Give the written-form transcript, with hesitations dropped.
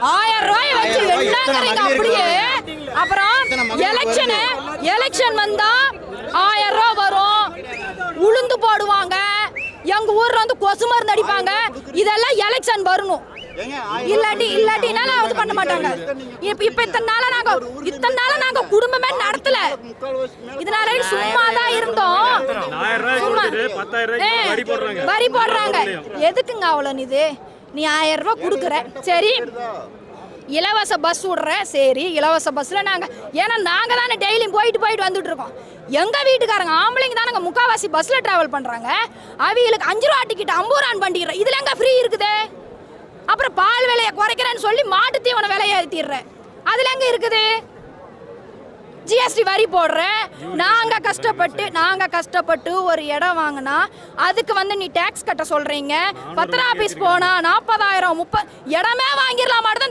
1000 ரூபாய் வச்சு என்னங்கறீங்க அப்படியே. அப்புறம் எலெக்ஷன் வந்தா 1000 ரூபாய் வரும், உளுந்து போடுவாங்க, எங்க ஊர்ல வந்து கொசு மருந்து அடிப்பாங்க. இதெல்லாம் எலெக்ஷன் வரணும். இல்லாட்டினால அது பண்ண மாட்டாங்க. இப்ப இத்தனை நாளா நாங்க குடும்பமே நடத்தல. இதனால சும்மா தான் இருந்தோம். வரி போடுறாங்க. எதுக்குங்க அவ்வளவு இது? நீ 1000 ரூபாய் கொடுக்குற, சரி இலவச பஸ் விடுற, சரி இலவச பஸ்ல ஏன்னா நாங்க தானே டெய்லியும் போயிட்டு வந்துட்டு இருக்கோம். எங்க வீட்டுக்காரங்க ஆம்பளைங்க தானங்க முக்காவாசி பஸ்ல டிராவல் பண்றாங்க. அவங்களுக்கு 5 ரூபா டிக்கெட் 50 ரூபான்னு பண்ணிக்கிறேன். இதுல எங்க ஃப்ரீ இருக்குது? அப்புறம் பால் விலையை குறைக்கிறேன்னு சொல்லி மாட்டு தீவன விலையை ஏற்றிடுறேன். அதுல எங்க இருக்குது? ஜிஎஸ்டி வரி போடுறேன். நாங்க கஷ்டப்பட்டு ஒரு இடம் வாங்கினா அதுக்கு நீ டாக்ஸ் கட்ட சொல்றீங்க. பத்திர ஆபீஸ் போனா 40,000 30 இடமே வாங்கிடலாம்.